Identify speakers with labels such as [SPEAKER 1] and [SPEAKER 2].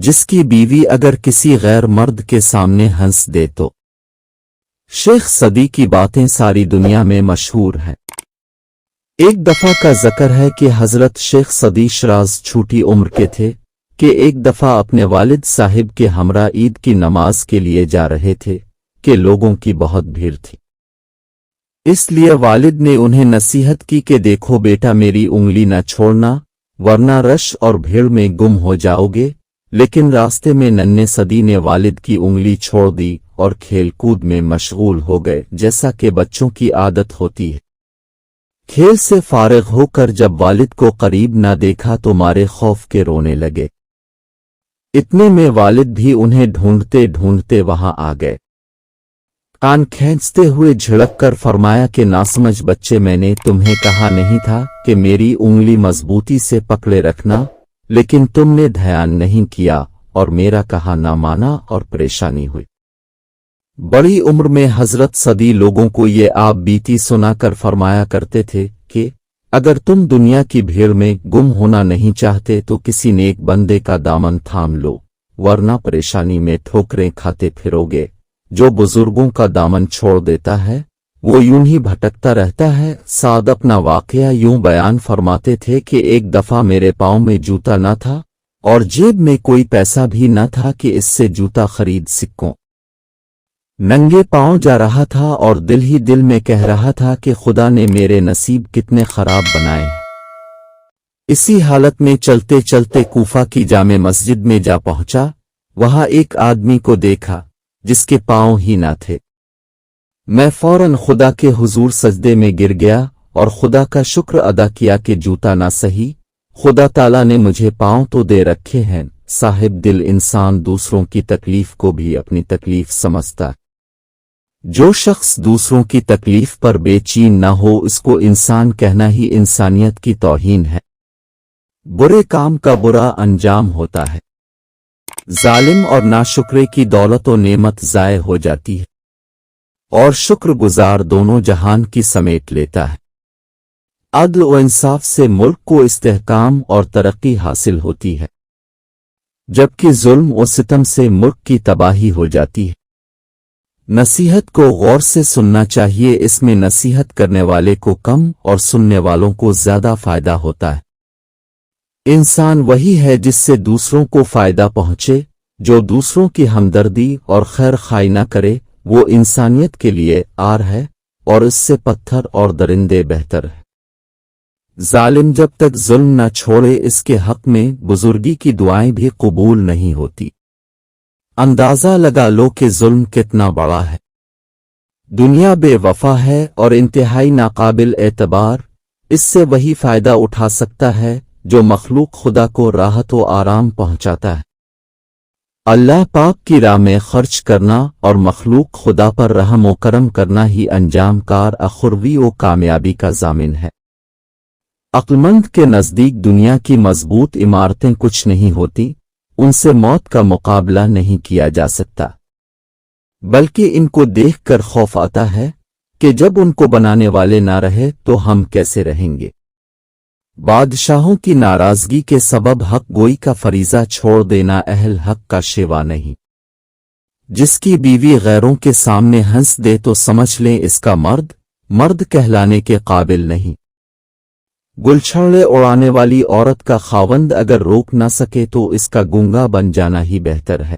[SPEAKER 1] جس کی بیوی اگر کسی غیر مرد کے سامنے ہنس دے تو۔ شیخ سدی کی باتیں ساری دنیا میں مشہور ہیں۔ ایک دفعہ کا ذکر ہے کہ حضرت شیخ سدی شیراز چھوٹی عمر کے تھے کہ ایک دفعہ اپنے والد صاحب کے ہمراہ عید کی نماز کے لیے جا رہے تھے کہ لوگوں کی بہت بھیڑ تھی، اس لیے والد نے انہیں نصیحت کی کہ دیکھو بیٹا، میری انگلی نہ چھوڑنا ورنہ رش اور بھیڑ میں گم ہو جاؤ گے۔ لیکن راستے میں ننھے سدی نے والد کی انگلی چھوڑ دی اور کھیل کود میں مشغول ہو گئے، جیسا کہ بچوں کی عادت ہوتی ہے۔ کھیل سے فارغ ہو کر جب والد کو قریب نہ دیکھا تو مارے خوف کے رونے لگے۔ اتنے میں والد بھی انہیں ڈھونڈتے ڈھونڈتے وہاں آ گئے۔ کان کھینچتے ہوئے جھڑک کر فرمایا کہ ناسمجھ بچے، میں نے تمہیں کہا نہیں تھا کہ میری انگلی مضبوطی سے پکڑے رکھنا، لیکن تم نے دھیان نہیں کیا اور میرا کہا نہ مانا اور پریشانی ہوئی۔ بڑی عمر میں حضرت سدی لوگوں کو یہ آپ بیتی سنا کر فرمایا کرتے تھے کہ اگر تم دنیا کی بھیڑ میں گم ہونا نہیں چاہتے تو کسی نیک بندے کا دامن تھام لو، ورنہ پریشانی میں ٹھوکریں کھاتے پھرو گے۔ جو بزرگوں کا دامن چھوڑ دیتا ہے وہ یوں ہی بھٹکتا رہتا ہے۔ سعد اپنا واقعہ یوں بیان فرماتے تھے کہ ایک دفعہ میرے پاؤں میں جوتا نہ تھا اور جیب میں کوئی پیسہ بھی نہ تھا کہ اس سے جوتا خرید سکوں۔ ننگے پاؤں جا رہا تھا اور دل ہی دل میں کہہ رہا تھا کہ خدا نے میرے نصیب کتنے خراب بنائے ہیں۔ اسی حالت میں چلتے چلتے کوفہ کی جامع مسجد میں جا پہنچا۔ وہاں ایک آدمی کو دیکھا جس کے پاؤں ہی نہ تھے۔ میں فوراً خدا کے حضور سجدے میں گر گیا اور خدا کا شکر ادا کیا کہ جوتا نہ سہی، خدا تعالیٰ نے مجھے پاؤں تو دے رکھے ہیں۔ صاحب دل انسان دوسروں کی تکلیف کو بھی اپنی تکلیف سمجھتا۔ جو شخص دوسروں کی تکلیف پر بے چین نہ ہو اس کو انسان کہنا ہی انسانیت کی توہین ہے۔ برے کام کا برا انجام ہوتا ہے۔ ظالم اور ناشکرے کی دولت و نعمت ضائع ہو جاتی ہے اور شکر گزار دونوں جہان کی سمیٹ لیتا ہے۔ عدل و انصاف سے ملک کو استحکام اور ترقی حاصل ہوتی ہے، جبکہ ظلم و ستم سے ملک کی تباہی ہو جاتی ہے۔ نصیحت کو غور سے سننا چاہیے، اس میں نصیحت کرنے والے کو کم اور سننے والوں کو زیادہ فائدہ ہوتا ہے۔ انسان وہی ہے جس سے دوسروں کو فائدہ پہنچے، جو دوسروں کی ہمدردی اور خیر خواہی نہ کرے وہ انسانیت کے لیے عار ہے اور اس سے پتھر اور درندے بہتر ہے۔ ظالم جب تک ظلم نہ چھوڑے اس کے حق میں بزرگی کی دعائیں بھی قبول نہیں ہوتی۔ اندازہ لگا لو کہ ظلم کتنا بڑا ہے۔ دنیا بے وفا ہے اور انتہائی ناقابل اعتبار، اس سے وہی فائدہ اٹھا سکتا ہے جو مخلوق خدا کو راحت و آرام پہنچاتا ہے۔ اللہ پاک کی راہ میں خرچ کرنا اور مخلوق خدا پر رحم و کرم کرنا ہی انجام کار اخروی و کامیابی کا ضامن ہے۔ عقلمند کے نزدیک دنیا کی مضبوط عمارتیں کچھ نہیں ہوتی، ان سے موت کا مقابلہ نہیں کیا جا سکتا، بلکہ ان کو دیکھ کر خوف آتا ہے کہ جب ان کو بنانے والے نہ رہے تو ہم کیسے رہیں گے۔ بادشاہوں کی ناراضگی کے سبب حق گوئی کا فریضہ چھوڑ دینا اہل حق کا شیوا نہیں۔ جس کی بیوی غیروں کے سامنے ہنس دے تو سمجھ لیں اس کا مرد کہلانے کے قابل نہیں۔ گلچھڑے اڑانے والی عورت کا خاوند اگر روک نہ سکے تو اس کا گونگا بن جانا ہی بہتر ہے۔